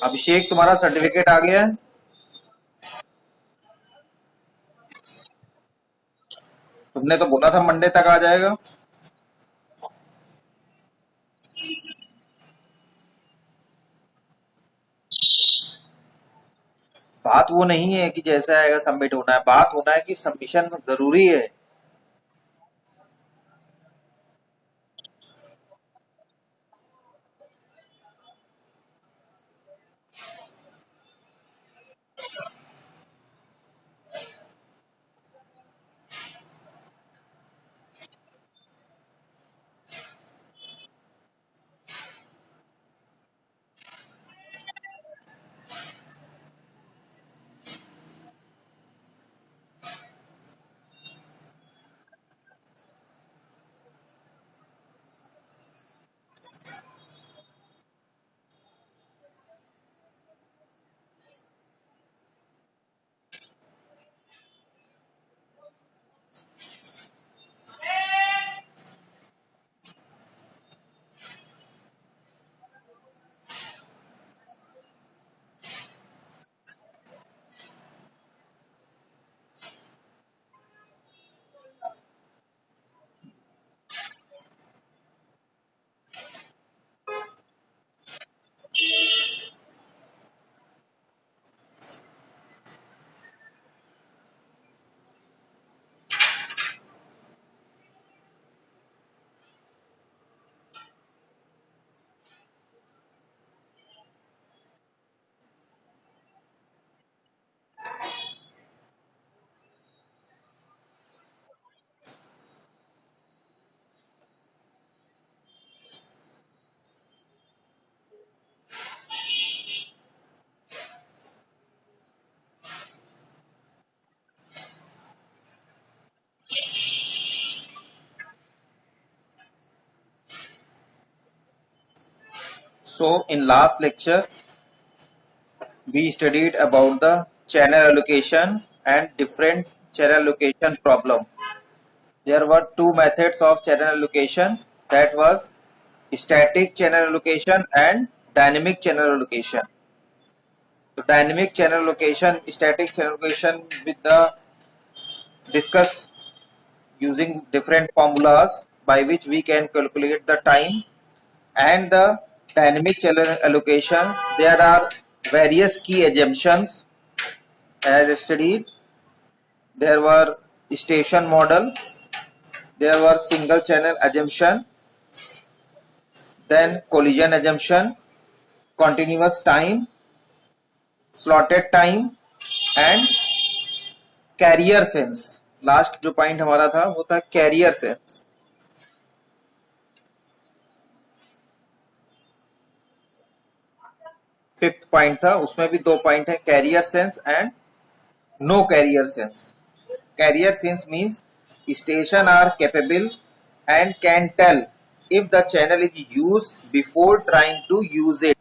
अभिषेक, तुम्हारा सर्टिफिकेट आ गया है? तुमने तो बोला था मंडे तक आ जाएगा। बात वो नहीं है कि जैसा आएगा सबमिट होना है, बात होना है कि सबमिशन जरूरी है। So in last lecture we studied about the channel allocation and different channel allocation problem. There were two methods of channel allocation, that was static channel allocation and dynamic channel allocation. So dynamic channel allocation, static channel allocation with the discussed using different formulas by which we can calculate the time, and the dynamic channel allocation there are various key assumptions as studied. There were station model, there were single channel assumption, then collision assumption, continuous time, slotted time and carrier sense. Last जो point हमारा था वो था career sense. Fifth point था, उसमें भी दो point है, carrier sense and no carrier sense. Carrier sense means station are capable and can tell if the channel is used before trying to use it.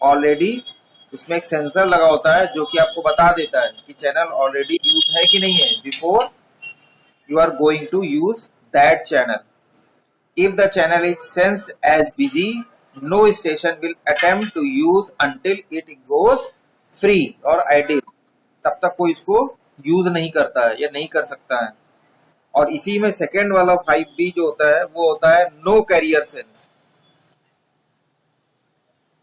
Already उसमें एक sensor लगा होता है जो कि आपको बता देता है कि चैनल ऑलरेडी यूज है कि नहीं है before you are going to use that channel. If the channel is sensed as busy, no station will attempt to use until it goes free or idle. तब तक कोई इसको यूज नहीं करता है या नहीं कर सकता है। और इसी में सेकेंड वाला 5B जो होता है वो होता है नो कैरियर सेंस।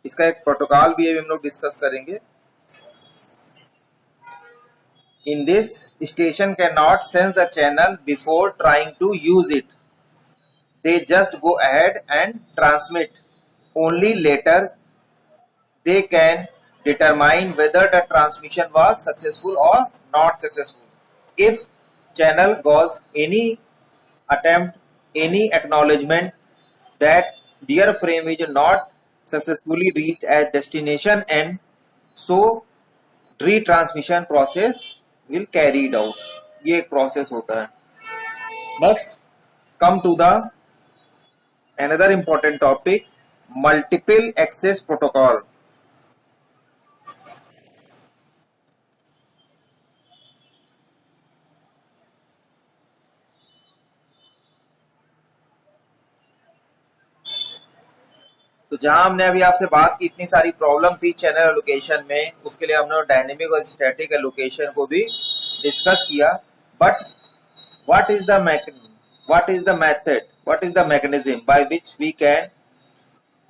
इसका एक प्रोटोकॉल भी है, हम लोग डिस्कस करेंगे। In this, station cannot sense the channel before trying to use it. They just go ahead and transmit. Only later they can determine whether the transmission was successful or not successful. If channel goes any attempt, any acknowledgement that their frame is not successfully reached at destination end, so retransmission process will carried out. ये एक process होता है। Next, come to the another important topic, multiple access protocol. तो जहां हमने अभी आपसे बात की, इतनी सारी प्रॉब्लम थी चैनल एलोकेशन में, उसके लिए हमने डायनेमिक और स्टैटिक एलोकेशन को भी डिस्कस किया. But what is the method, what is the mechanism by which we can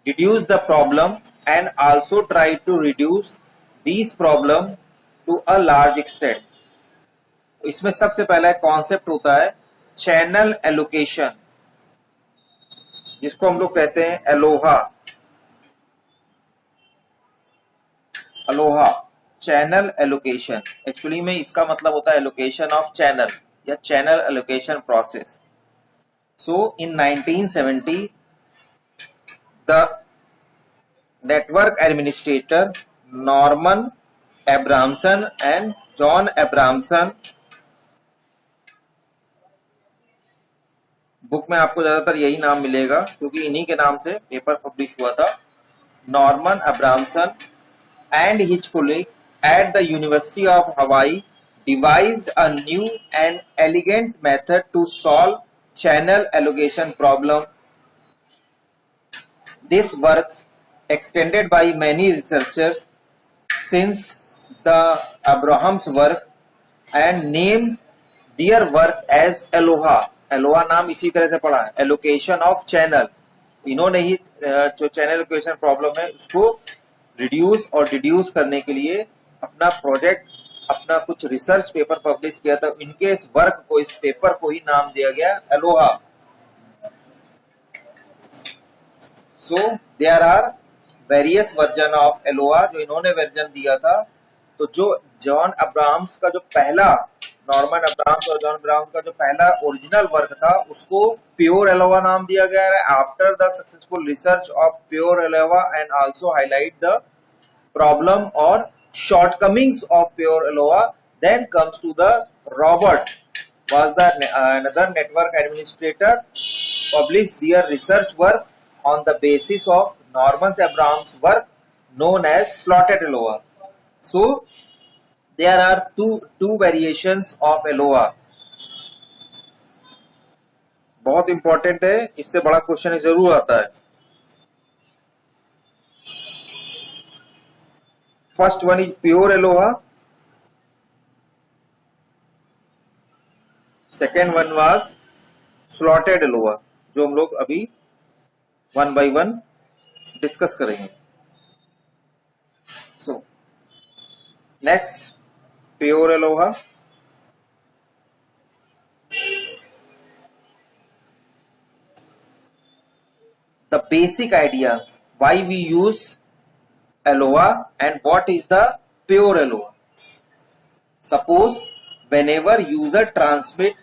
reduce the problem and also try to reduce these problem to a large extent. इसमें सबसे पहला concept होता है channel allocation, जिसको हम लोग कहते हैं ALOHA. Aloha channel allocation, actually में इसका मतलब होता है एलोकेशन ऑफ चैनल या channel allocation process. So in 1970 the network administrator Norman Abramson and John Abramson, book में आपको ज्यादातर यही नाम मिलेगा क्योंकि इन्हीं के नाम से पेपर पब्लिश हुआ था. Norman Abramson and his colleague at the University of Hawaii devised a new and elegant method to solve channel allocation problem. This work extended by many researchers since the Abraham's work and named their work as Aloha. Aloha नाम इसी तरह से पढ़ा है, allocation of channel. इन्होंने ही जो channel allocation problem है उसको रिड्यूस और डिड्यूस करने के लिए अपना प्रोजेक्ट, अपना कुछ रिसर्च पेपर पब्लिश किया था. इनके इस वर्क को, इस पेपर को ही नाम दिया गया ALOHA. So there are various version of ALOHA, जो इन्होंने वर्जन दिया था. तो जो जॉन अब्राहम्स का जो पहला, नॉर्मन अब्राहम्स और जॉन अब्राहम्स का जो पहला ओरिजिनल वर्क था उसको प्योर एलोहा नाम दिया गया है. After the successful research of pure Eloah and also highlight the problem or shortcomings of pure Aloha, then comes to the Robert was the another network administrator published their research work on the basis of Norman Abraham's work known as slotted Aloha. So there are two variations of Aloha. बहुत important है, इससे बड़ा question जरूर आता है. First one is pure Aloha. Second one was slotted Aloha, जो हम लोग अभी वन बाय वन डिस्कस करेंगे. So next, pure Aloha. The basic idea why we use Aloha and what is the pure Aloha. Suppose whenever user transmit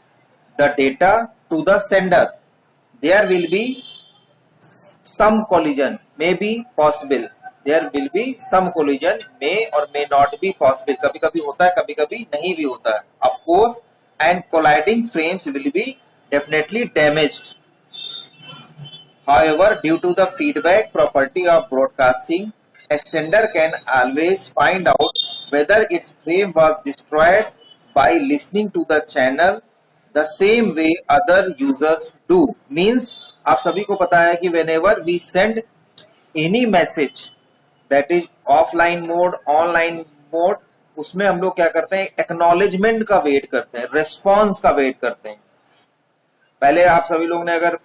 the data to the sender, there will be some collision, may be possible. There will be some collision, may or may not be possible. कभी कभी होता है, कभी कभी नहीं भी होता है. Of course, and colliding frames will be definitely damaged. However, due to the feedback property of broadcasting, a sender can always find out whether its frame was destroyed by listening to the channel the same way other users do. Means आप सभी को पता है कि whenever we send any message that is offline mode, online mode, उसमें हम लोग क्या करते हैं, acknowledgement का वेट करते हैं, response का वेट करते हैं. पहले आप सभी लोग ने अगर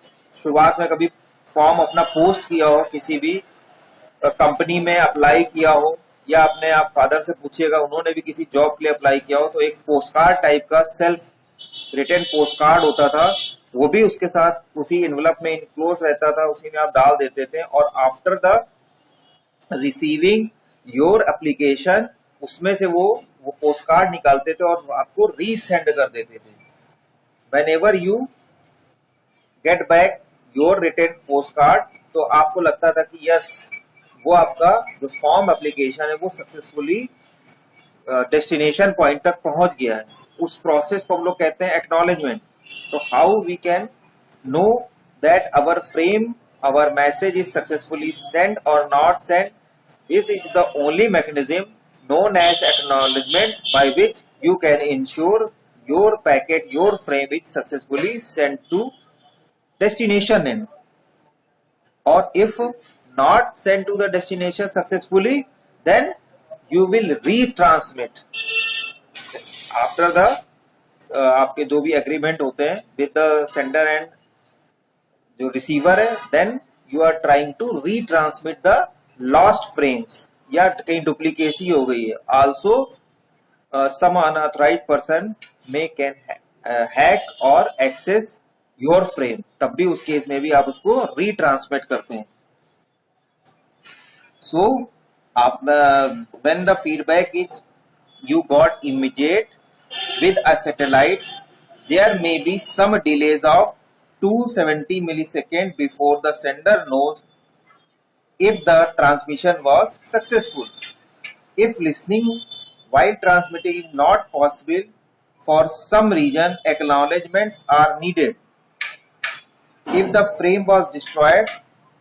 शुरुआत में कभी फॉर्म अपना पोस्ट किया हो, किसी भी कंपनी में अप्लाई किया हो, या अपने आप फादर से पूछिएगा, उन्होंने भी किसी जॉब के लिए अप्लाई किया हो, तो एक पोस्ट कार्ड टाइप का सेल्फ रिटन पोस्ट कार्ड होता था, वो भी उसके साथ उसी एनवलप में इनक्लोज रहता था, उसी में आप डाल देते थे. और after the receiving your application, उसमें से वो पोस्ट कार्ड निकालते थे और आपको रीसेंड कर देते थे. Whenever you get back your written post card, तो आपको लगता था कि यस, वो आपका जो फॉर्म एप्लीकेशन है वो सक्सेसफुली डेस्टिनेशन पॉइंट तक पहुंच गया है. उस प्रोसेस को हम लोग कहते हैं एक्नॉलेजमेंट. तो how we can know that our frame, our message is successfully send और not send? This is the only mechanism known as acknowledgement by which you can ensure your packet, your frame is successfully sent to destination in. Or if not sent to the destination successfully, then you will retransmit after the आपके जो भी agreement होते हैं with the sender and जो receiver है, then you are trying to retransmit the lost frames, या कहीं duplicacy हो गई है. Also some unauthorized person may can hack or access your frame, तब भी उस केस में भी आप उसको रीट्रांसमिट करते हैं. So आप when the feedback is you got immediate with a satellite, there may be some delays of 270 milliseconds before the sender knows if the transmission was successful. If listening while transmitting is not possible for some reason, acknowledgements are needed. If the frame was destroyed,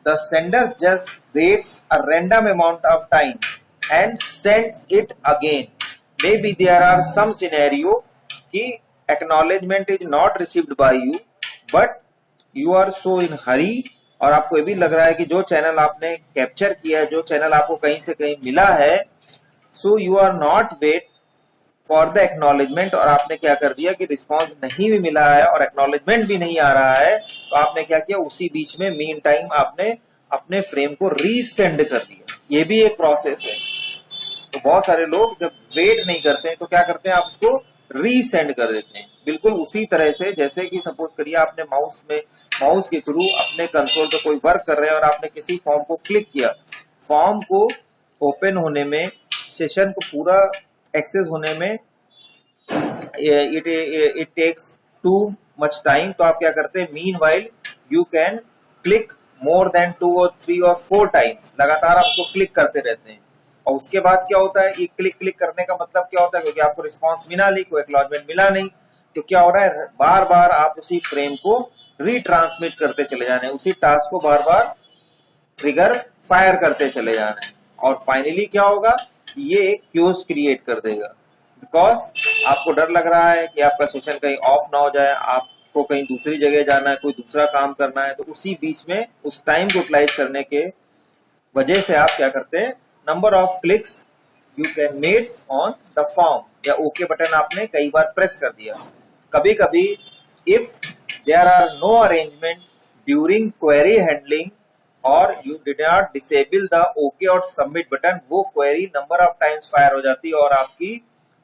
the sender just waits a random amount of time and sends it again. Maybe there are some scenario कि acknowledgement is not received by you, but you are so in hurry, और आपको ये भी लग रहा है कि जो चैनल आपने कैप्चर किया है, जो चैनल आपको कहीं से कहीं मिला है, so you are not wait for the acknowledgement, और आपने क्या कर दिया कि रिस्पॉन्स नहीं भी मिला है और एक्नॉलेजमेंट भी नहीं आ रहा है, तो आपने क्या किया, उसी बीच में मीन टाइम आपने अपने फ्रेम को रीसेंड कर दिया. ये भी एक प्रोसेस है. तो बहुत सारे लोग जब वेट नहीं करते हैं तो क्या करते हैं, आप उसको रीसेंड कर देते हैं. बिल्कुल उसी तरह से जैसे कि सपोज करिए आपने माउस के थ्रू अपने कंसोल पे कोई वर्क कर रहे हैं और आपने किसी फॉर्म को क्लिक किया, फॉर्म को ओपन होने में, सेशन को पूरा एक्सेस होने में it takes too much time. तो आप क्या करते हैं, meanwhile you can click more than 2 or 3 or 4 times, लगातार आप उसको क्लिक करते रहते हैं. और उसके बाद क्या होता है, ये क्लिक करने का मतलब क्या होता है, क्योंकि आपको रिस्पॉन्स मिला नहीं, कोई एक्नॉलेजमेंट मिला नहीं, तो क्या हो रहा है, बार बार आप उसी फ्रेम को रीट्रांसमिट करते चले जाने, उसी टास्क को बार बार ट्रिगर फायर करते चले जाना है. और फाइनली क्या होगा, ये क्यूज क्रिएट कर देगा, बिकॉज आपको डर लग रहा है कि आपका सेशन कहीं ऑफ ना हो जाए, आपको कहीं दूसरी जगह जाना है, कोई दूसरा काम करना है, तो उसी बीच में उस टाइम को यूटिलाइज करने के वजह से आप क्या करते हैं, number of clicks you can made on the form, या ओके बटन आपने कई बार प्रेस कर दिया. कभी कभी if there are no arrangement during query handling और you did not disable the okay और सबमिट बटन, वो query number of times fire हो जाती है और आपकी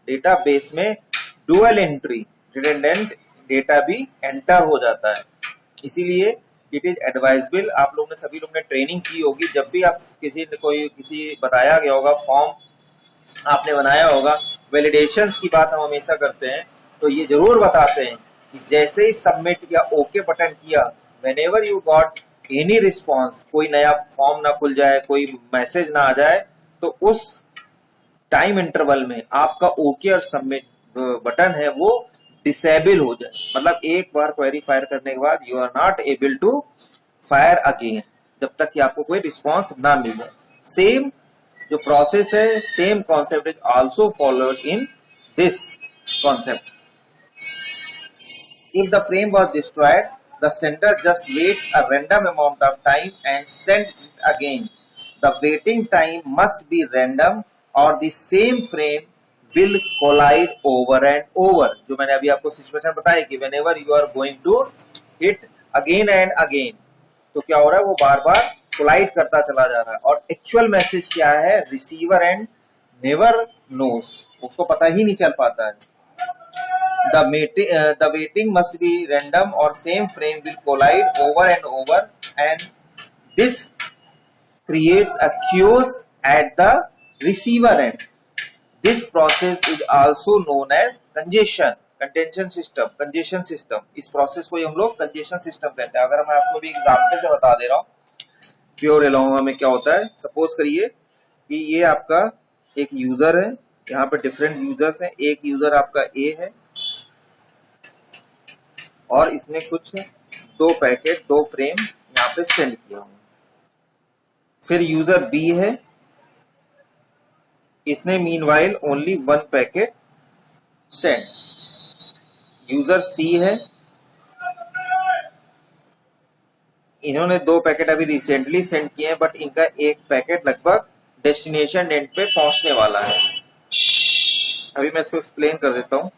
डेटाबेस में डुअल एंट्री रिडंडेंट डेटा भी एंटर हो जाता है. इसीलिए इट इज एडवाइजेबल, आप लोगों ने सभी लोग ने ट्रेनिंग की होगी, जब भी आप किसी बताया गया होगा, फॉर्म आपने बनाया होगा, वैलिडेशंस की बात हम हमेशा करते हैं, तो ये जरूर बताते हैं कि जैसे ही सबमिट या ओके बटन किया, whenever you got any response, कोई नया फॉर्म ना खुल जाए, कोई मैसेज ना आ जाए, तो उस टाइम इंटरवल में आपका ओके और सबमिट बटन है वो डिसेबल हो जाए. मतलब एक बार क्वेरी फायर करने के बाद you are not able to fire again, जब तक कि आपको कोई रिस्पॉन्स ना मिल जाए. सेम जो प्रोसेस है, same concept is also followed in this concept. If the frame was destroyed, the sender just waits a random amount of time and sends it again. The waiting time must be random or the same frame will collide over and over. जो मैंने अभी आपको situation बताया कि whenever you are going to hit again and again, तो क्या हो रहा है, वो बार बार कोलाइड करता चला जा रहा है. और एक्चुअल मैसेज क्या है, रिसीवर एंड नेवर नोस, उसको पता ही नहीं चल पाता है. The waiting must be random or same frame will collide over and over, and this creates a chaos at the receiver end. This process is also known as congestion system. इस process को हम लोग congestion system कहते हैं. अगर मैं आपको भी एग्जाम्पल से बता दे रहा हूँ, प्योर एलोंगा में क्या होता है, सपोज करिए कि ये आपका एक यूजर है, यहाँ पे डिफरेंट यूजर्स हैं, एक यूजर आपका ए है और इसने कुछ 2 पैकेट 2 फ्रेम यहाँ पे सेंड किया हुआ. फिर यूजर बी है, इसने meanwhile only 1 packet send. User C है, इन्होंने 2 पैकेट अभी रिसेंटली सेंड किए हैं, बट इनका एक पैकेट लगभग डेस्टिनेशन एंड पे पहुंचने वाला है। अभी मैं इसको एक्सप्लेन कर देता हूं।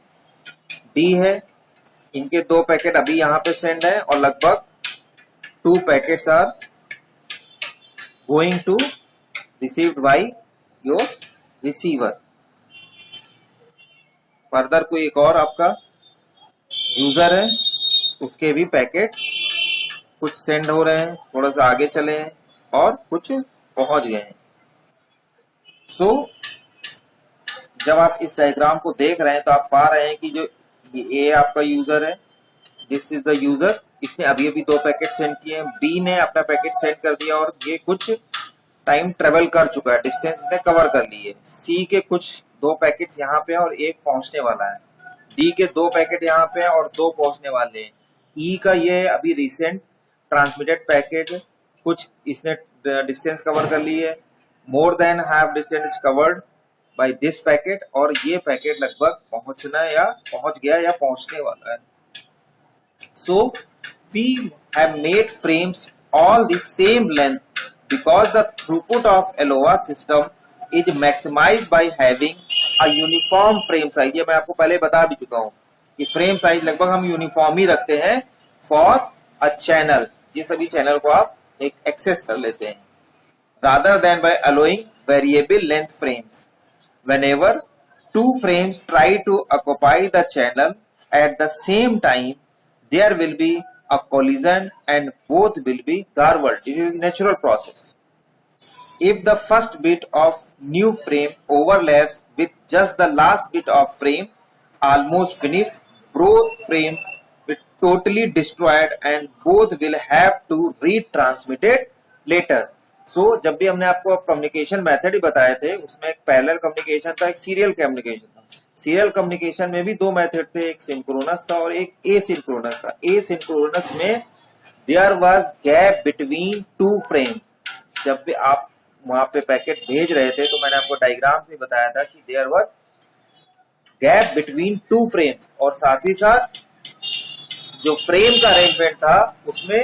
डी है, इनके 2 पैकेट अभी यहाँ पे सेंड है और लगभग 2 packets are going to received by your receiver. Further कोई एक और आपका यूजर है, उसके भी पैकेट कुछ सेंड हो रहे हैं, थोड़ा सा आगे चले हैं और कुछ पहुंच गए हैं। सो जब आप इस डायग्राम को देख रहे हैं तो आप पा रहे हैं कि जो ए आपका यूजर है, दिस इज द यूजर, इसने अभी अभी 2 पैकेट सेंड किए हैं। बी ने अपना पैकेट सेंड कर दिया और ये कुछ टाइम ट्रेवल कर चुका है, डिस्टेंस इसने कवर कर ली है। सी के कुछ 2 पैकेट्स यहाँ पे और एक पहुंचने वाला है। डी के 2 पैकेट यहाँ पे और 2 पहुंचने वाले हैं। ई का ये अभी रिसेंट ट्रांसमिटेड पैकेट, कुछ इसने डिस्टेंस कवर कर ली है, more than half distance covered by this packet, और ये पैकेट लगभग पहुंचना या पहुंच गया या पहुंचने वाला है। So we have made frames all the same length because the throughput of LOA system is maximized by having a uniform frame size। ये मैं आपको पहले बता भी चुका हूँ कि फ्रेम साइज लगभग हम यूनिफॉर्म ही रखते हैं फॉर अ चैनल। ये सभी चैनल को आप एक एक्सेस कर लेते हैं, rather than by allowing variable length frames। Whenever 2 frames try to occupy the channel at the same time, there will be a collision and both will be garbled. This is a natural process. If the first bit of new frame overlaps with just the last bit of frame almost finished, both frame will totally destroyed and both will have to retransmitted later. So जब भी हमने आपको communication method ही बताए थे, उसमें एक parallel communication था, एक सीरियल कम्युनिकेशन था। सीरियल कम्युनिकेशन में भी 2 मेथड थे, एक सिंक्रोनस था और एक एसिंक्रोनस था। एसिंक्रोनस में there was gap between 2 frame. जब भी आप वहां पे पैकेट भेज रहे थे तो मैंने आपको डायग्राम से बताया था कि there was gap between 2 frame, और साथ ही साथ जो फ्रेम का अरेंजमेंट था उसमें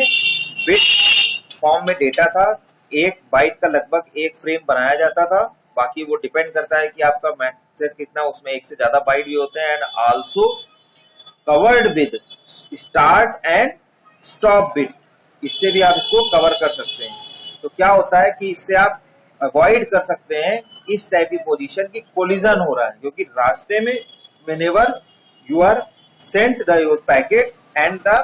बिट फॉर्म में डेटा था। 1 बाइट का लगभग 1 फ्रेम बनाया जाता था, बाकी वो डिपेंड करता है कि आपका मैसेज कितना, उसमें 1 से ज्यादा बाइट भी होते हैं। And also covered with start and stop bit, इससे भी आप इसको कवर कर सकते हैं। तो क्या होता है कि इससे आप अवॉइड कर सकते हैं इस टाइप की पोजीशन की कोलिजन हो रहा है, क्योंकि रास्ते में whenever you are sent the your packet and the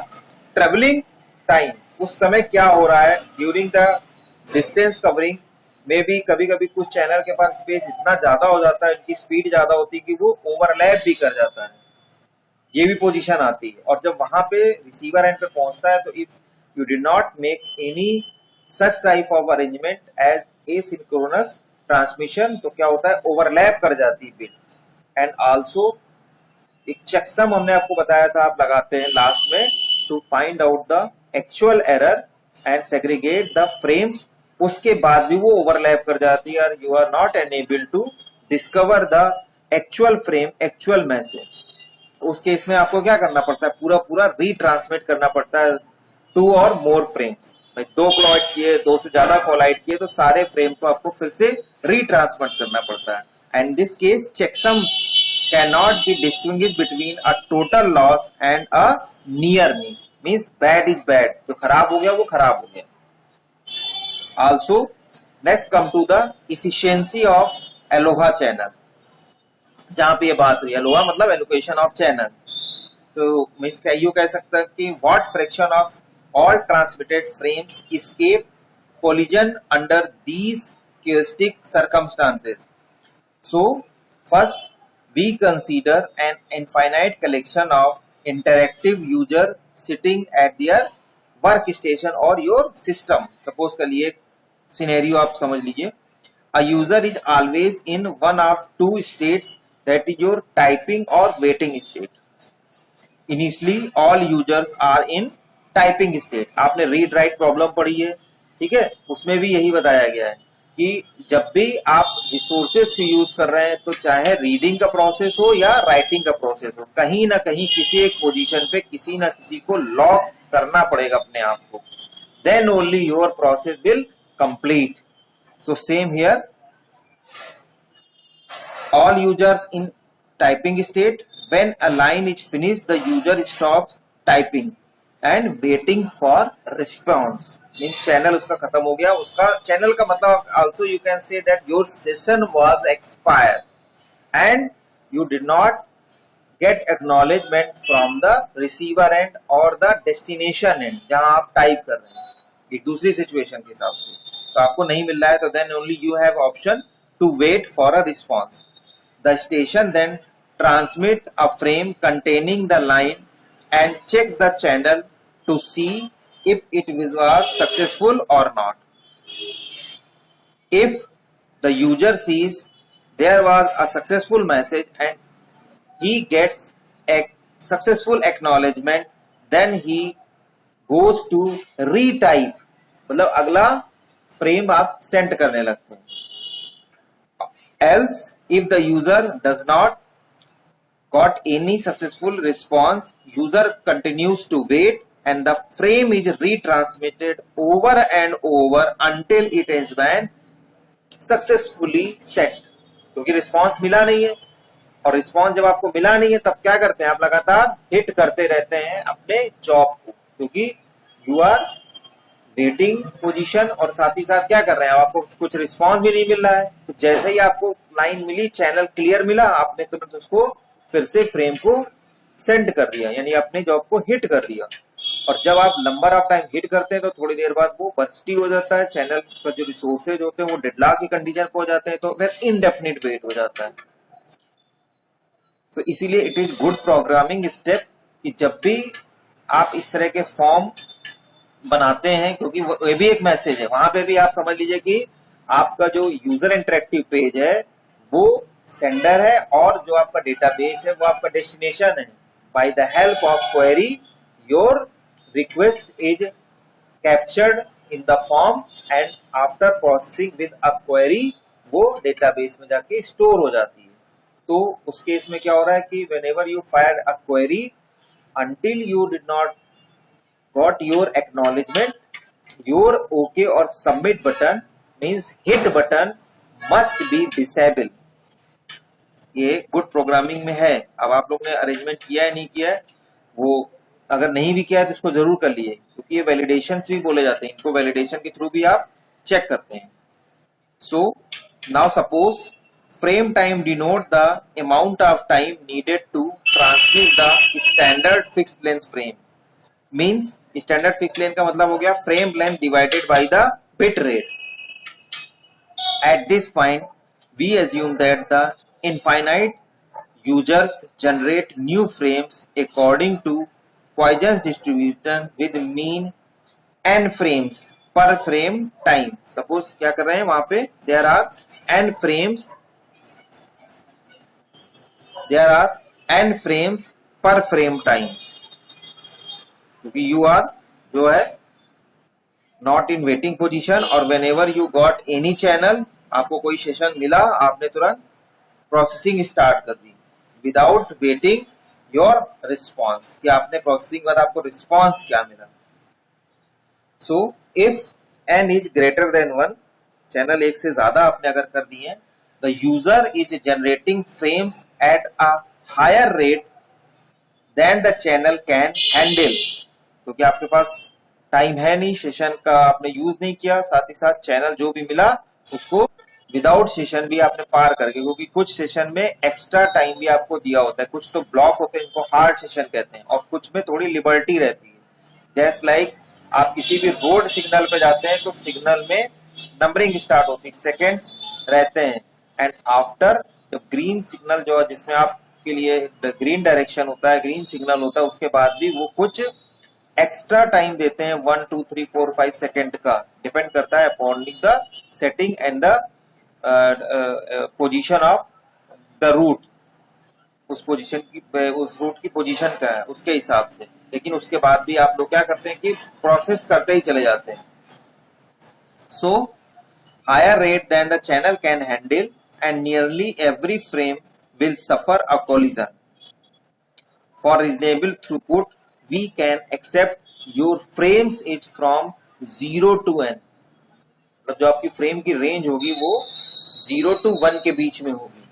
travelling time, उस समय क्या हो रहा है ड्यूरिंग द डिस्टेंस कवरिंग में भी कभी कभी कुछ चैनल के पास स्पेस इतना ज्यादा हो जाता है, इनकी स्पीड ज्यादा होती है कि वो ओवरलैप भी कर जाता है, ये भी पोजीशन आती है। और जब वहां पे रिसीवर एंड पे पहुंचता है तो if you did not make any such type of arrangement as asynchronous transmission, तो क्या होता है ओवरलैप कर जाती है बिट। एंड आल्सो एक चेकसम हमने आपको बताया था, आप लगाते हैं लास्ट में to find out the actual error and segregate the frames, उसके बाद भी वो ओवरलैप कर जाती है और you are not enable to discover the actual frame, actual message. उस केस में आपको क्या करना पड़ता है, पूरा पूरा रीट्रांसमिट करना पड़ता है 2 और मोर फ्रेम्स। 2 कोलाइड किए, 2 से ज्यादा कोलाइड किए तो सारे फ्रेम को आपको फिर से रीट्रांसमिट करना पड़ता है। And this case checksum can not be distinguish between a total loss and a near miss, means bad is bad, जो खराब हो गया वो खराब हो गया। Also, let's come to the efficiency of Aloha channel। जहां पे ये बात हुई, Aloha मतलब एलोकेशन ऑफ चैनल, तो मैं यू कह सकता है कि what fraction of all transmitted frames escape collision under these chaotic circumstances। So, first we consider an infinite collection of interactive user sitting at their work station और your system. Suppose कर लिए scenario आप समझ लीजिए, a user is always in one of 2 states, that is your typing और waiting state. Initially all users are in typing state. आपने read write problem पढ़ी है, ठीक है, उसमें भी यही बताया गया है कि जब भी आप रिसोर्सेज को यूज कर रहे हैं तो चाहे रीडिंग का प्रोसेस हो या राइटिंग का प्रोसेस हो, कहीं ना कहीं किसी एक पोजीशन पे किसी ना किसी को लॉक करना पड़ेगा अपने आप को। then only your process will complete. So same here, all users in typing state, when a line is finished the user stops typing and waiting for response. Mean channel उसका खत्म हो गया, उसका चैनल का मतलब also you can say that your session was expired and you did not get acknowledgement from the receiver end or the destination end जहां आप type कर रहे हैं, एक दूसरी सिचुएशन के हिसाब से तो आपको नहीं मिल रहा है, तो then only you have option to wait for a response. The station then transmit a frame containing the line and checks the channel to see if it was successful or not. If the user sees there was a successful message and he gets a successful acknowledgement, then he goes to retype, मतलब अगला frame आप send करने लगते हैं. Else, if the user does not got any successful response, user continues to wait and the frame is retransmitted over and over until it has been successfully sent. क्योंकि response मिला नहीं है, और response जब आपको मिला नहीं है तब क्या करते हैं आप, लगातार हिट करते रहते हैं अपने जॉब को, क्योंकि यू आर वेटिंग पोजीशन और साथ ही साथ क्या कर रहे हैं, आपको कुछ रिस्पॉन्स भी नहीं मिल रहा है. तो जैसे ही आपको लाइन मिली, चैनल क्लियर मिला, आपने तुरंत उसको फिर से फ्रेम को सेंड कर दिया, यानी अपने जॉब को हिट कर दिया. और जब आप नंबर ऑफ टाइम हिट करते हैं तो थोड़ी देर बाद वो बर्स्टी हो जाता है, चैनल का जो रिसोर्सेज होते हैं वो डेडलॉक की कंडीशन पे हो जाते हैं, तो फिर इनडेफिनिट वेट हो जाता है. तो इसीलिए it is good programming step कि जब भी आप इस तरह के फॉर्म बनाते हैं, क्योंकि वो भी एक मैसेज है, वहां पे भी आप समझ लीजिए कि आपका जो यूजर इंटरेक्टिव पेज है वो सेंडर है और जो आपका डेटाबेस है वो आपका डेस्टिनेशन है. By the help of query your request is captured in the form and after processing with a query वो डेटाबेस में जाके स्टोर हो जाती है. तो उस केस में क्या हो रहा है कि whenever you fired a query until you did not got your acknowledgement, your OK or submit button means hit button must be disabled. ये गुड प्रोग्रामिंग में है. अब आप लोग ने अरेंजमेंट किया है नहीं किया है, वो अगर नहीं भी किया है तो इसको जरूर कर लिए, क्योंकि ये वैलिडेशंस भी बोले जाते हैं, इनको वैलिडेशन के थ्रू भी आप चेक करते हैं. So now suppose frame time denote the amount of time needed to transmit the standard fixed length frame. Means standard fixed length का मतलब हो गया frame length divided by the bit rate. At this point, we assume that the infinite users generate new frames according to Poisson's distribution with mean n frames per frame time. Suppose क्या कर रहे हैं वहां पे, there are n frames per frame time, क्योंकि you are जो है not in waiting position, और when ever you got any channel, आपको कोई सेशन मिला, आपने तुरंत प्रोसेसिंग स्टार्ट कर दी विदाउट वेटिंग योर रिस्पॉन्स, कि आपने प्रोसेसिंग बाद आपको रिस्पॉन्स क्या मिला. So if n is greater then 1, channel एक से ज्यादा आपने अगर कर दिए, the user is generating frames at a higher rate than the channel can handle. क्योंकि आपके पास टाइम है नहीं, सेशन का आपने यूज नहीं किया, साथ ही साथ चैनल जो भी मिला उसको विदाउट सेशन भी आपने पार करके, क्योंकि कुछ सेशन में एक्स्ट्रा टाइम भी आपको दिया होता है, कुछ तो ब्लॉक होते हैं, इनको हार्ड सेशन कहते हैं, और कुछ में थोड़ी लिबर्टी रहती है. जैसे लाइक आप किसी भी रोड सिग्नल पे जाते हैं तो सिग्नल में नंबरिंग स्टार्ट होती है, सेकेंड्स रहते हैं, एंड आफ्टर जब ग्रीन सिग्नल जो है जिसमें आपके लिए ग्रीन डायरेक्शन होता है, ग्रीन सिग्नल होता है, उसके बाद भी वो कुछ एक्स्ट्रा टाइम देते हैं, 1 2 3 4 5 सेकेंड का, डिपेंड करता है upon the setting and the position of the route. उस पोजीशन की, उस रूट की पोजीशन का है उसके हिसाब से. लेकिन उसके बाद भी आप लोग क्या करते हैं कि प्रोसेस करते ही चले जाते हैं. सो higher rate than the channel can handle and nearly every frame will suffer a collision. For reasonable throughput, we can accept your frames is from 0 to n, मतलब जो आपकी फ्रेम की रेंज होगी वो 0 to 1 के बीच में होगी,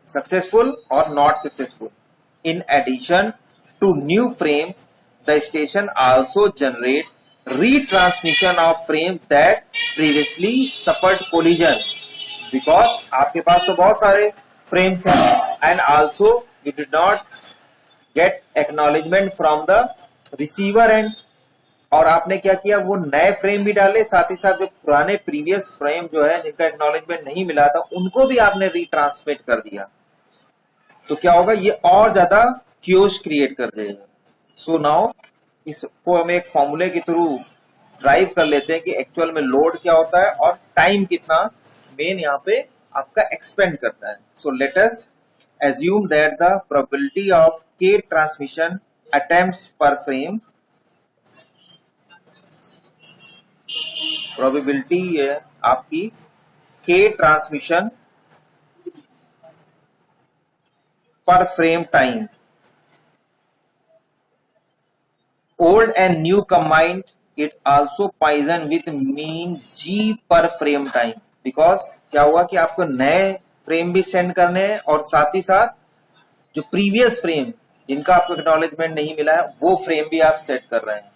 सक्सेसफुल और not successful. In addition to new frame, the station also generate retransmission of frame that previously suffered collision, because आपके पास तो बहुत सारे frames हैं and also you did not get acknowledgement from the receiver end, और आपने क्या किया, वो नए फ्रेम भी डाले, साथ ही साथ जो पुराने प्रीवियस फ्रेम जो है जिनका एक्नॉलेजमेंट नहीं मिला था उनको भी आपने रीट्रांसमिट कर दिया. तो क्या होगा, ये और ज्यादा क्यूज क्रिएट कर देगा. सो नाउ इसको हम एक फॉर्मूले के थ्रू ड्राइव कर लेते हैं कि एक्चुअल में लोड क्या होता है और टाइम कितना मेन यहाँ पे आपका एक्सपेंड करता है. So let us assume that the probability of k transmission attempts per frame, probability है आपकी k transmission per frame time, old and new combined, it also Poisson with mean g per frame time, because क्या हुआ कि आपको नए frame भी send करने हैं और साथ ही साथ जो प्रीवियस फ्रेम जिनका आपको एक्नॉलेजमेंट नहीं मिला है वो फ्रेम भी आप सेट कर रहे हैं.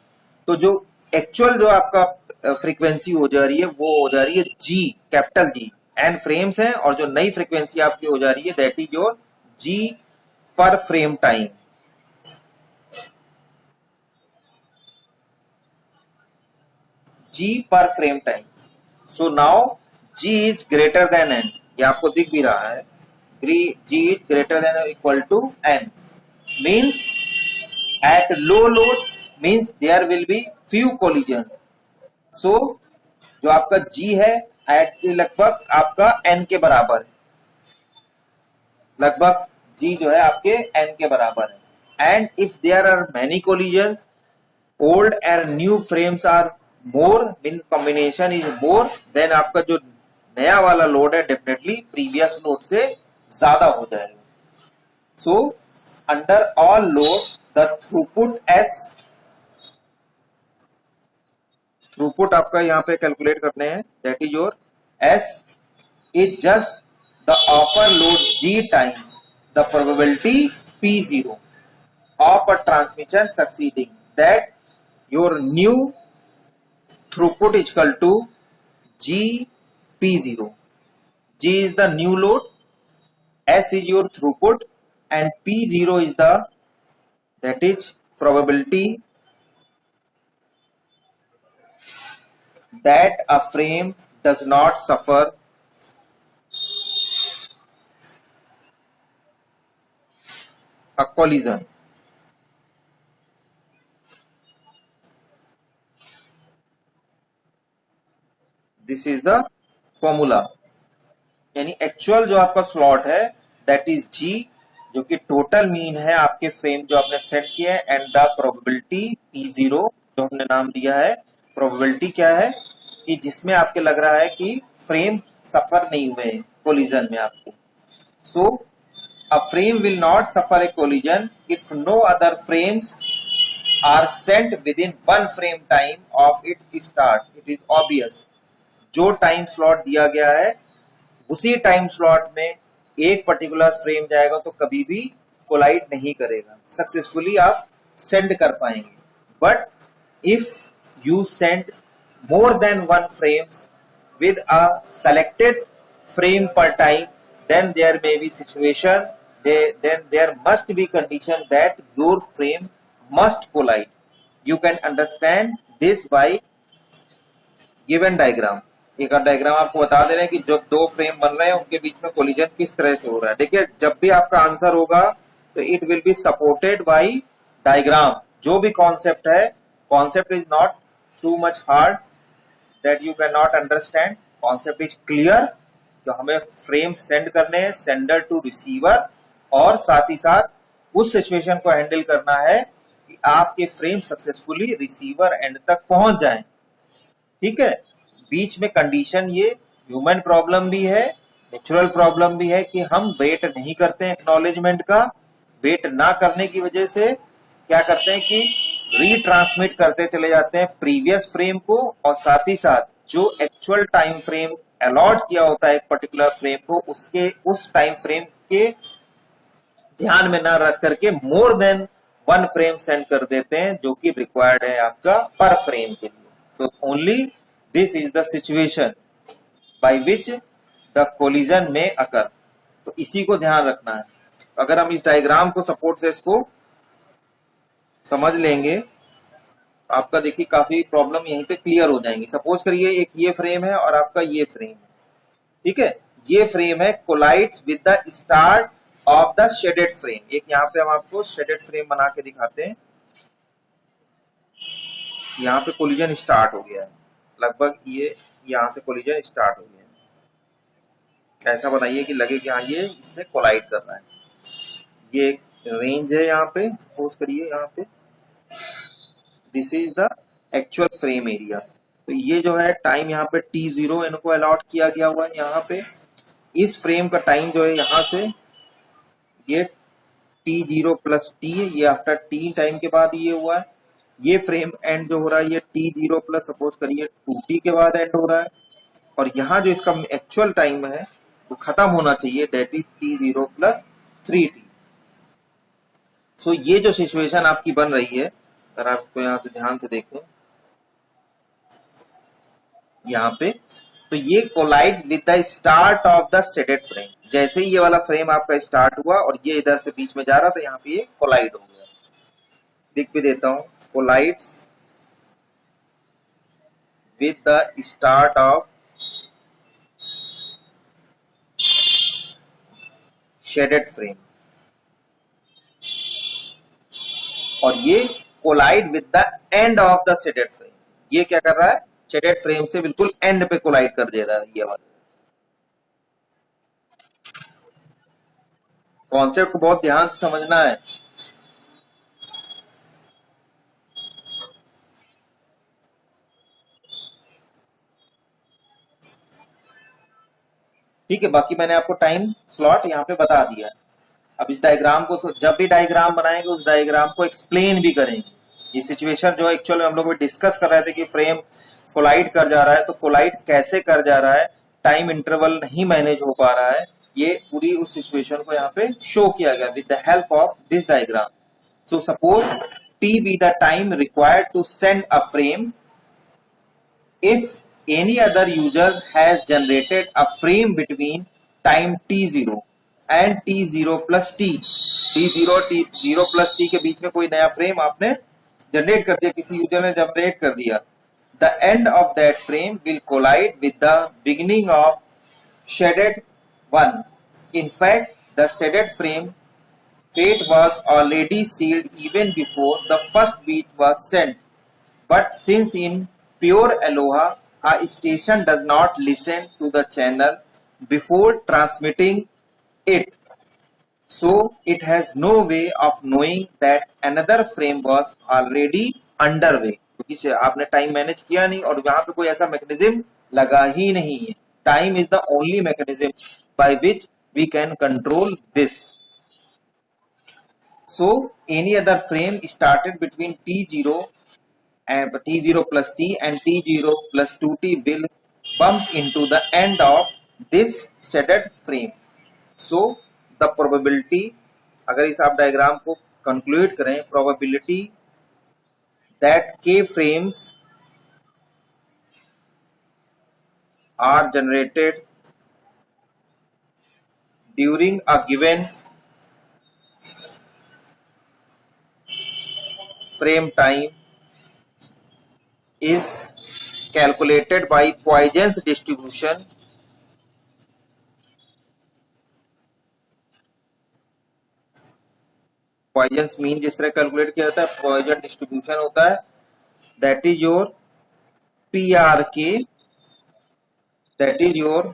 तो जो एक्चुअल जो आपका फ्रीक्वेंसी हो जा रही है वो हो जा रही है जी, कैपिटल जी. एन फ्रेम्स हैं और जो नई फ्रीक्वेंसी आपकी हो जा रही है दैट इज योर जी पर फ्रेम टाइम. जी पर frame time. So now G is greater than N, ये आपको दिख भी रहा है, g is greater than or equal to n, means at low load means there will be few collisions. so जो आपका g है at लगभग आपका n के बराबर है, लगभग g जो है आपके n के बराबर है. and if there are many collisions, old and new frames are more, mean combination is more, then आपका जो नया वाला लोड है डेफिनेटली प्रीवियस लोड से ज्यादा हो जाएगा. So under all load the throughput S, throughput आपका यहां पे कैलकुलेट करने हैं, that is your S is just the upper load G times the probability P0 of a transmission succeeding, that your new throughput is equal to G P0. G is the new load, S is your throughput, and P0 is the, that is probability that a frame does not suffer a collision. This is the formula. यानी actual जो आपका slot है that is जी, जो कि total mean है आपके frame जो आपने सेट किया है, एंड द प्रोबेबिलिटी P0 जो हमने नाम दिया है. प्रोबेबिलिटी क्या है कि जिसमें आपके लग रहा है कि फ्रेम सफर नहीं हुए कोलिजन में आपके. So a frame will not suffer a collision if no other frames are sent with in 1 frame time of its start. It is obvious, जो टाइम स्लॉट दिया गया है उसी टाइम स्लॉट में एक पर्टिकुलर फ्रेम जाएगा तो कभी भी कोलाइड नहीं करेगा, सक्सेसफुली आप सेंड कर पाएंगे. But if you send more than 1 frames with a selected frame per time, then there may be situation, then there must be condition that your frame must collide. You can understand this by given diagram. एक diagram आपको बता दे रहे हैं कि जो 2 frame बन रहे हैं उनके बीच में कोलिजन किस तरह से हो रहा है. देखिए जब भी आपका आंसर होगा तो it will be supported by diagram. जो भी कॉन्सेप्ट है, concept is not too much hard that you can not understand. Concept is clear. तो हमें फ्रेम सेंड करने हैं सेंडर टू रिसीवर, और साथ ही साथ उस सिचुएशन को हैंडल करना है कि आपके फ्रेम सक्सेसफुली रिसीवर एंड तक पहुंच जाएं. ठीक है, बीच में कंडीशन ये ह्यूमन प्रॉब्लम भी है, नेचुरल प्रॉब्लम भी है कि हम वेट नहीं करते हैं एक्नॉलेजमेंट का. वेट ना करने की वजह से क्या करते हैं कि रीट्रांसमिट करते चले जाते हैं प्रीवियस फ्रेम को, और साथ ही साथ जो एक्चुअल टाइम फ्रेम अलॉट किया होता है एक पर्टिकुलर फ्रेम को, उसके उस टाइम फ्रेम के ध्यान में न रख करके more than one frame send कर देते हैं, जो कि रिक्वायर्ड है आपका पर फ्रेम के लिए. तो only this is the situation by which the collision में अकर. तो इसी को ध्यान रखना है. अगर हम इस डायग्राम को सपोर्ट से इसको समझ लेंगे, आपका देखिए काफी प्रॉब्लम यहीं पे क्लियर हो जाएंगी. सपोज करिए एक ये फ्रेम है और आपका ये फ्रेम है, ठीक है. ये फ्रेम है collides with the start of the shaded frame. एक यहाँ पे हम आपको शेडेड फ्रेम बना के दिखाते हैं. यहाँ पे कोलिजन स्टार्ट हो गया है, लगभग ये यहाँ से कोलिजन स्टार्ट हो गया है. ऐसा बनाइए कि लगे कि हाँ ये इससे कोलाइड कर रहा है. ये एक रेंज है यहाँ पे, सपोज करिए यहाँ पे this is the actual frame area. तो ये जो है टाइम यहाँ पे t0 इनको अलॉट किया गया हुआ है. यहाँ पे इस फ्रेम का टाइम जो है यहाँ से ये t0 प्लस टी है, ये आफ्टर t टाइम के बाद ये हुआ है. ये फ्रेम एंड जो हो रहा है ये t0 प्लस सपोज करिए 2t के बाद एंड हो रहा है. और यहाँ जो इसका एक्चुअल टाइम है वो खत्म होना चाहिए, date is t0 plus 3t. सो ये जो सिचुएशन आपकी बन रही है, अगर आप इसको यहाँ से ध्यान से देखें यहाँ पे, तो ये collide with the start of the shaded frame. जैसे ही ये वाला फ्रेम आपका स्टार्ट हुआ और ये इधर से बीच में जा रहा था, यहाँ पे ये कोलाइड हो गया. लिख भी देता हूं, collides with the start of shaded frame. और ये collide with the end of the shaded frame. ये क्या कर रहा है, शेडेड फ्रेम से बिल्कुल एंड पे कोलाइड कर दे रहा है. ये वाला कॉन्सेप्ट को बहुत ध्यान से समझना है. ठीक है, बाकी मैंने आपको टाइम स्लॉट यहाँ पे बता दिया है. अब इस डायग्राम को, जब भी डायग्राम बनाएंगे उस डायग्राम को एक्सप्लेन भी करेंगे. ये सिचुएशन जो एक्चुअल में हम लोग डिस्कस कर रहे थे कि फ्रेम कोलाइड कर जा रहा है, तो कोलाइड कैसे कर जा रहा है, टाइम इंटरवल नहीं मैनेज हो पा रहा है, ये पूरी उस सिचुएशन को यहाँ पे शो किया गया with the help of this diagram. So suppose T be the time required to send a frame if any other user has generated a frame between time t0 and t0 plus t. t0 plus t के बीच में कोई नया frame आपने generate कर दिया, किसी user ने generate कर दिया. The end of that frame will collide with the beginning of shaded one. In fact, the shaded frame fate was already sealed even before the first beat was sent. But since in pure Aloha, a station does not listen to the channel before transmitting it, so it has no way of knowing that another frame was already underway. क्योंकि आपने time manage किया नहीं और यहाँ पे कोई ऐसा mechanism लगा ही नहीं है. Time is the only mechanism by which we can control this. So any other frame started between t0 and t0 plus t and t0 plus 2t will bump into the end of this shaded frame. So the probability, अगर इस आप diagram को conclude करें, probability that k frames are generated during a given frame time is calculated by Poisson's distribution. Poisson's mean जिस तरह calculate किया जाता है, Poisson डिस्ट्रीब्यूशन होता है, that is your PRK, that is your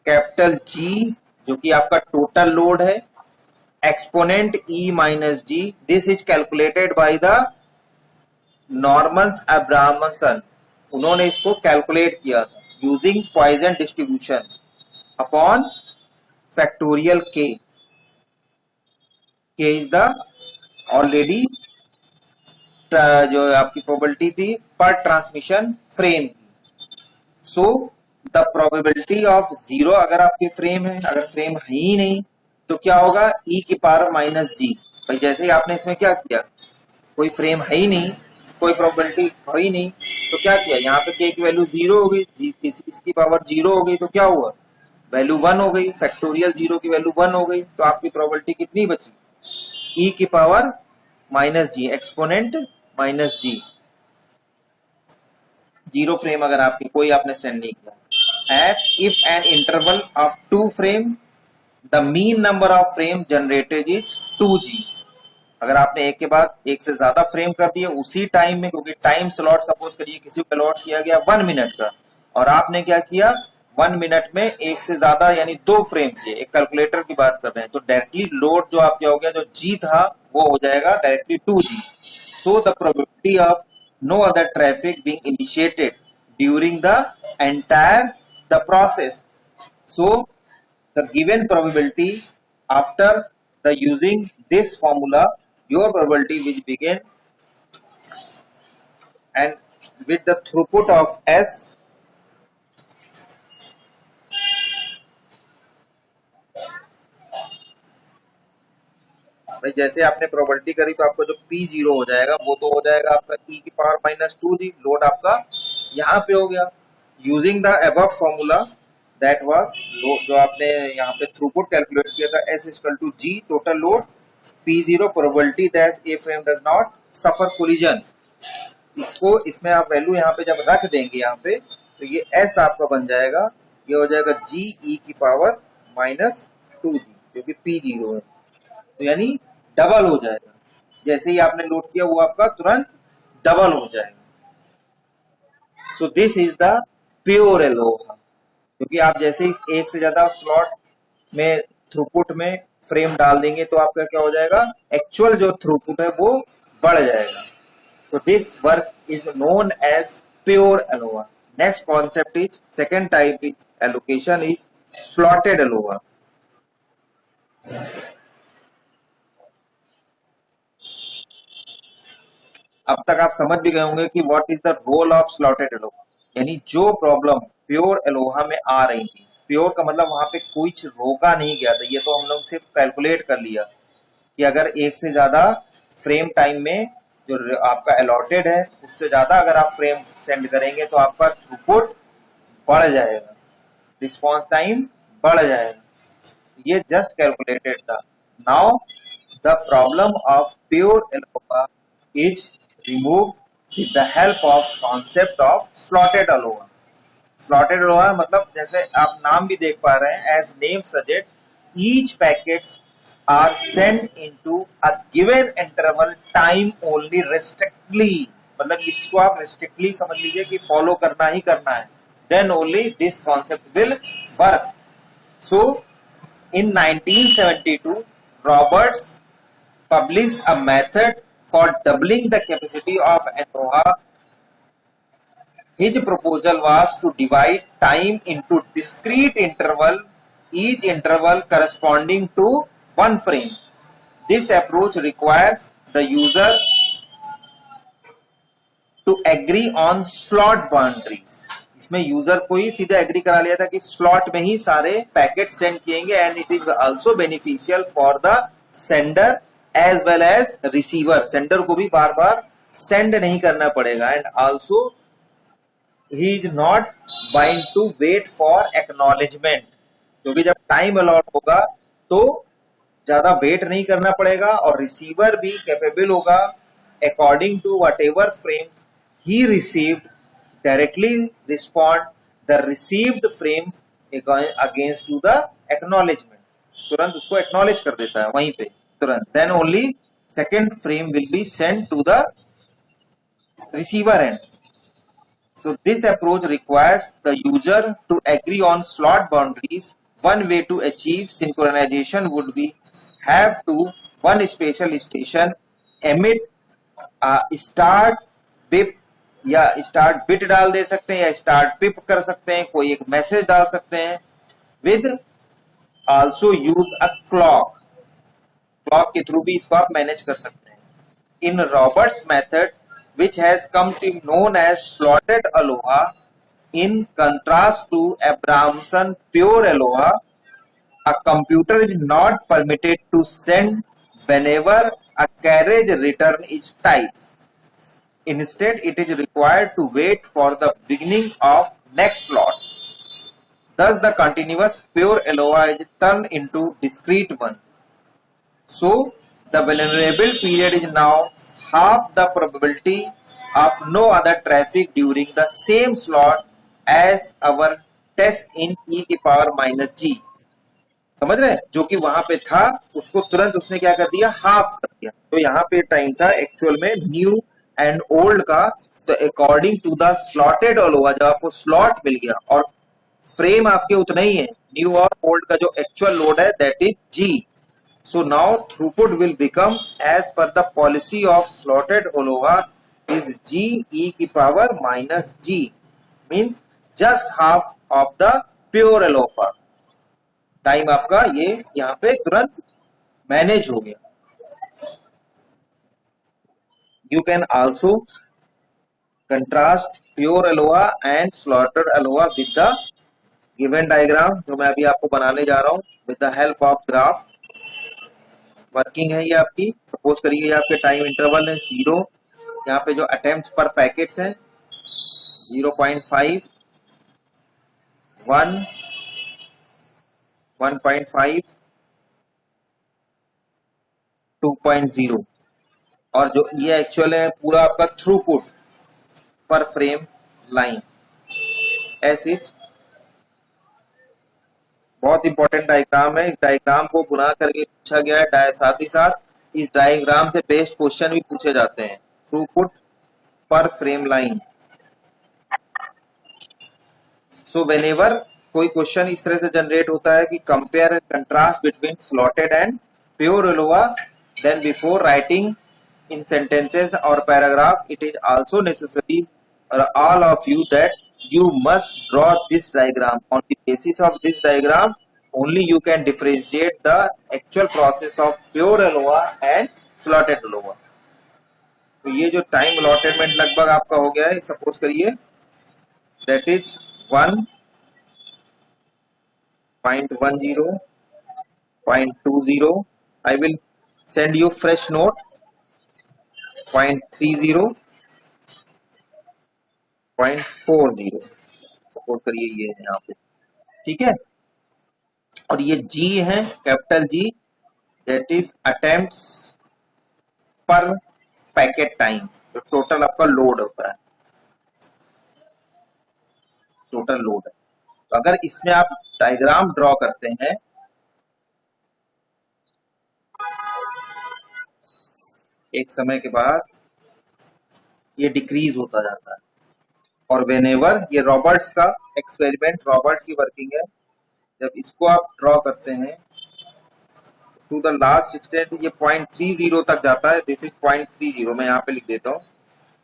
capital G जो कि आपका टोटल लोड है, exponent E minus G. This is calculated by the Normans Abramson. उन्होंने इसको कैलकुलेट किया था using Poisson distribution upon factorial k. k is the already जो आपकी प्रोबेबिलिटी थी पर ट्रांसमिशन फ्रेम की। सो द प्रोबेबिलिटी ऑफ जीरो, अगर आपके फ्रेम है, अगर फ्रेम है ही नहीं तो क्या होगा, ई की पावर माइनस जी। भाई जैसे ही आपने इसमें क्या किया, कोई फ्रेम है ही नहीं, कोई प्रोबेबिलिटी है ही नहीं, तो क्या किया, यहाँ पे के की वैल्यू जीरो हो गई, इसकी पावर जीरो हो गई, तो क्या हुआ, वैल्यू वन हो गई, फैक्टोरियल जीरो की वैल्यू वन हो गई, तो आपकी प्रोबेबिलिटी कितनी बची, ई की power minus G, exponent minus G. Zero frame अगर आपकी कोई आपने सेंड नहीं किया। At if an interval of two frame the mean number of frame generated is 2g। अगर आपने एक के बाद एक से ज्यादा फ्रेम कर दिए उसी टाइम में, क्योंकि टाइम स्लॉट सपोज करिए किसी को अलॉट किया गया 1 मिनट का, और आपने क्या किया 1 मिनट में एक से ज्यादा यानी 2 फ्रेम किए, एक कैलकुलेटर की बात कर रहे हैं, तो डायरेक्टली लोड जो आप क्या हो गया, जो जी था वो हो जाएगा directly 2g। So the probability of no other traffic being initiated during the entire the process. सो the given probability after the using this formula, your probability will begin and with the throughput of s भाई जैसे आपने probability करी तो आपको जो P0 हो जाएगा वो तो हो जाएगा आपका e की पावर माइनस 2g, लोड आपका यहाँ पे हो गया। Using the above formula that was जो आपने यहाँ पे थ्रूपुट कैलकुलेट किया था, S equal to G total load P0 probability that a frame does not suffer collision. इसको इसमें आप वैल्यू यहाँ पे जब रख देंगे यहाँ पे, तो ये S आपका बन जाएगा, ये हो जाएगा G e की पावर माइनस 2g, जो कि P0 है, तो यानी डबल हो जाएगा। जैसे ही आपने लोड किया वो आपका तुरंत डबल हो जाएगा। So this is the pure Eloah, क्योंकि आप जैसे ही एक से ज्यादा स्लॉट में थ्रूपुट में फ्रेम डाल देंगे तो आपका क्या हो जाएगा, एक्चुअल जो थ्रूपुट है वो बढ़ जाएगा। तो this work is known as pure ALOHA. Next concept is second type is allocation is slotted ALOHA. अब तक आप समझ भी गए होंगे कि what is the role of slotted ALOHA, यानी जो प्रॉब्लम प्योर एलोहा में आ रही थी, प्योर का मतलब वहां पे कुछ रोका नहीं गया था, ये तो हम लोग सिर्फ कैलकुलेट कर लिया कि अगर एक से ज्यादा फ्रेम टाइम में जो आपका अलॉटेड है उससे ज्यादा अगर आप फ्रेम सेंड करेंगे तो आपका थ्रूपुट बढ़ जाएगा, रिस्पॉन्स टाइम बढ़ जाएगा, ये जस्ट कैलकुलेटेड था। Now the problem of pure Eloah is removed with the help of concept of slotted ALOA। slotted ALOA मतलब जैसे आप नाम भी देख पा रहे हैं, as name suggest, each packets are sent into a given interval time only restrictedly, मतलब इसको आप restrictedly समझ लीजिए कि फॉलो करना ही करना है, then only this concept will work। So in 1972 Roberts published a method for doubling the capacity of ALOHA। His proposal was to divide time into discrete interval, each interval corresponding to one frame। This approach requires the user to agree on slot boundaries। इसमें user को ही सीधे agree करा लिया था कि slot में ही सारे पैकेट सेंड किएंगे, and it is also beneficial for the sender as well as receiver. Sender को भी बार बार सेंड नहीं करना पड़ेगा, and also he is not bind to wait for acknowledgement, क्योंकि जब टाइम अलॉट होगा तो ज्यादा वेट नहीं करना पड़ेगा, और रिसीवर भी कैपेबल होगा according to whatever frame ही received directly respond the received frames against to the acknowledgement, तुरंत उसको एक्नॉलेज कर देता है वहीं पे तुरंत, then only second frame will be send to the receiver end. So this approach requires the user to agree on slot boundaries। One way to achieve synchronization would be have to one special station emit a start bip या start bit डाल दे सकते हैं, या start bip कर सकते हैं, कोई एक मैसेज डाल सकते हैं, with also use a clock के थ्रू भी इसको आप मैनेज कर सकते हैं। In Roberts method which has come to be known as slotted ALOA. In contrast to Abramson pure ALOA, a computer is not permitted to send whenever a carriage return is typed. Instead, it is required to wait for the beginning of next slot. Thus, the continuous pure ALOA is turned into discrete one. So, the vulnerable period is now half the probability of no other traffic during the same slot as our test in e की power minus जी. समझ रहे हैं? जो कि वहां पे था उसको तुरंत उसने क्या कर दिया, हाफ कर दिया. तो यहाँ पे टाइम था एक्चुअल में न्यू एंड ओल्ड का. तो अकॉर्डिंग टू द स्लॉटेड अलोवा, जब आपको स्लॉट मिल गया और फ्रेम आपके उतना ही है, न्यू और ओल्ड का जो एक्चुअल लोड है that is G. So now throughput will become as per the policy of slotted ALOA is g e की power minus g, means just half of the pure ALOA. Time आपका ये यहाँ पे तुरंत manage हो गया. You can also contrast pure ALOA and slotted ALOA with the given diagram जो मैं अभी आपको बनाने जा रहा हूँ with the help of graph. Working है ये आपकी. सपोज करिए आपके टाइम इंटरवल है 0. यहाँ पे जो अटेम्प्ट पर पैकेट्स हैं 0.5, 1, 1.5, 2.0 और जो ये एक्चुअल है पूरा आपका throughput per frame line S is. बहुत इंपॉर्टेंट डायग्राम है. इस डायग्राम को बुना करके पूछा गया है. साथ ही साथ इस डायग्राम से बेस्ड क्वेश्चन भी पूछे जाते हैं. Throughput per frame line. So whenever कोई क्वेश्चन इस तरह से जनरेट होता है कि compare and contrast between slotted and pure ALOA, then before writing in sentences और paragraph it is also necessary all of you that you must draw this diagram. On the basis of this diagram only you can differentiate the actual process of pure ALOA and slotted ALOA. तो ये जो time allotment लगभग आपका हो गया है. Suppose करिए that is 1.10, 0.20. I will send you fresh note 0.30, 0.40. Suppose करिए ये है यहाँ पे. ठीक है. और ये G है capital G, that is attempts पर पैकेट टाइम. तो टोटल आपका लोड होता है, टोटल लोड है. तो अगर इसमें आप डायग्राम ड्रॉ करते हैं एक समय के बाद ये डिक्रीज होता जाता है. और वेनेवर ये रॉबर्ट्स का एक्सपेरिमेंट, रॉबर्ट की वर्किंग है. जब इसको आप ड्रॉ करते हैं टू द लास्ट एक्सटेंट ये 0.30 तक जाता है. This is 0.30. मैं यहाँ पे लिख देता हूँ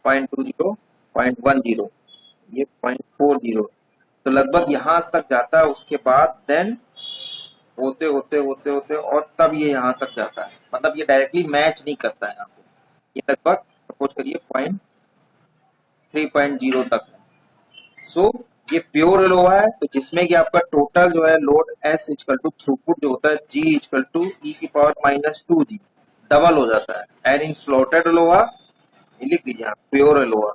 0.20, 0.10, ये 0.40. तो लगभग यहाँ तक जाता है. उसके बाद देन होते होते होते होते और तब ये यहाँ तक जाता है. मतलब ये डायरेक्टली मैच नहीं करता है आपको. ये लगभग सपोज करिए 3.0 तक है. सो ये प्योर ALOA है. तो जिसमें कि आपका टोटल जो है load S equal to throughput जो होता है G इक्वल टू e की पावर माइनस 2G डबल हो जाता है. एंड इन स्लॉटेड ALOA ये लिख दीजिए आप pure ALOA.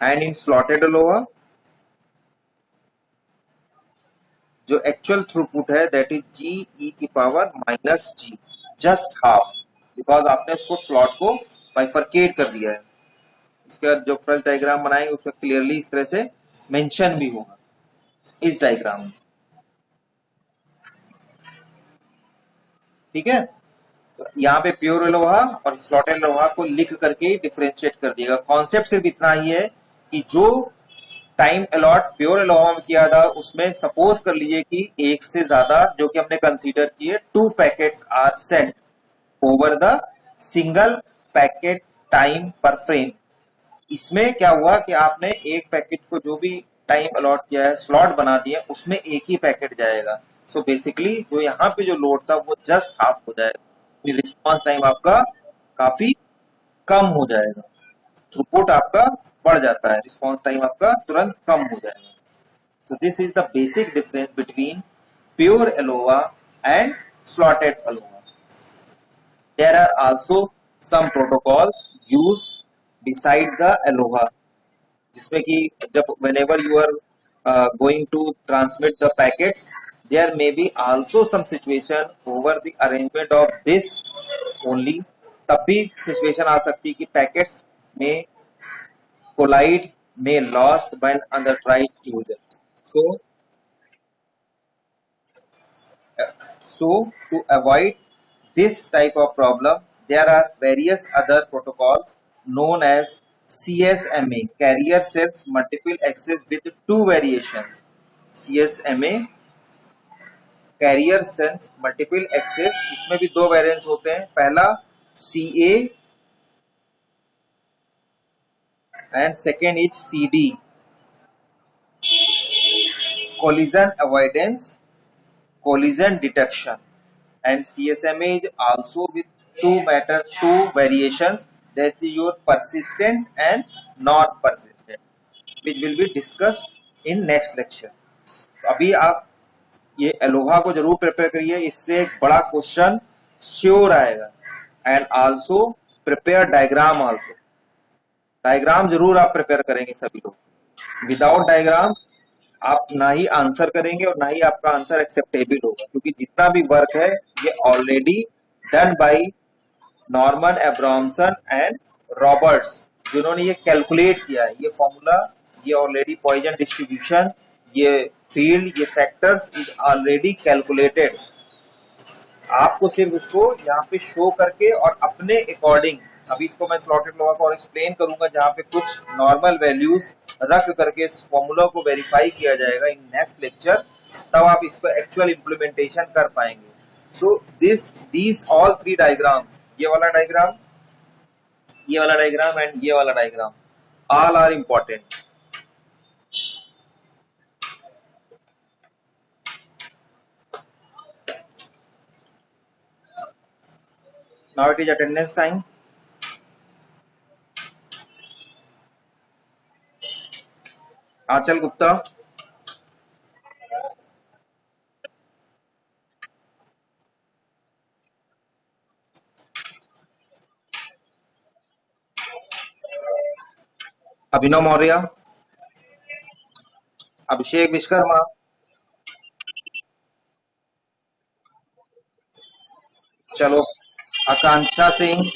And in slotted ALOA जो एक्चुअल थ्रूपुट है दैट इज G e की power minus G, just half, because आपने उसको स्लॉट को बाइफरकेट कर दिया है. उसके बाद जो फ्रंट डायग्राम बनाएंगे उसमें क्लियरली इस तरह से मेंशन भी होगा इस डायग्राम में. ठीक है. तो यहाँ पे प्योर ALOA और स्लॉटेड ALOA को लिख करके डिफरेंशिएट कर दिएगा. कॉन्सेप्ट सिर्फ इतना ही है कि जो टाइम अलॉट प्योर ALOA में किया था उसमें सपोज कर लीजिए कि एक से ज्यादा जो कि हमने कंसीडर किए 2 packets are sent over the single packet time per frame. इसमें क्या हुआ कि आपने एक पैकेट को जो भी टाइम अलॉट किया है स्लॉट बना दिया उसमें एक ही पैकेट जाएगा. सो बेसिकली जो यहाँ पे जो लोड था वो जस्ट हाफ हो जाएगा. रिस्पॉन्स टाइम आपका काफी कम हो जाएगा, थ्रूपुट आपका बढ़ जाता है, रिस्पॉन्स टाइम आपका तुरंत कम हो जाएगा. So this is the basic difference between pure ALOA and slotted ALOA. There are also some protocols used beside the ALOA, जिसमें कि जब whenever you are going to transmit the packets, there may be also some situation over the arrangement of this only. तब भी situation आ सकती है कि packets में collide, may lost when unauthorized user. So So, to avoid this type of problem, there are various other protocols known as CSMA, Carrier Sense Multiple Access with two variations. CSMA, Carrier Sense Multiple Access, इसमें भी दो variants होते हैं. पहला CA and second is CD, Collision Avoidance, Collision Detection. And CSMA is also with two variations, that is your persistent and non-persistent, which will be discussed in next lecture. तो अभी आप ये एलोहा को जरूर prepare करिए, इससे एक बड़ा क्वेश्चन श्योर आएगा. And also prepare diagram also, diagram जरूर आप प्रिपेयर करेंगे सभी लोग. विदाउट डायग्राम आप ना ही आंसर करेंगे और ना ही आपका आंसर एक्सेप्टेबल होगा, क्योंकि जितना भी वर्क है ये already done by Norman Abramson and Roberts, जिन्होंने ये कैलकुलेट किया है. ये फॉर्मूला, ये ऑलरेडी पॉइजन डिस्ट्रीब्यूशन, ये फील्ड, ये फैक्टर्स इज ऑलरेडी कैलकुलेटेड. आपको सिर्फ उसको यहाँ पे शो करके और अपने अकॉर्डिंग, अभी इसको मैं स्लॉटेड लोआ को और एक्सप्लेन करूंगा, जहाँ पे कुछ नॉर्मल वैल्यूज रख करके इस फॉर्मूला को वेरीफाई किया जाएगा इन नेक्स्ट लेक्चर, तब आप इसको एक्चुअल इंप्लीमेंटेशन कर पाएंगे. So these all three diagram, ये वाला डायग्राम, ये वाला डायग्राम एंड ये वाला diagram, all are important. Now it is attendance time. Anchal Gupta, Abhinav Maurya, Abhishek Vishwakarma, चलो आकांक्षा सिंह,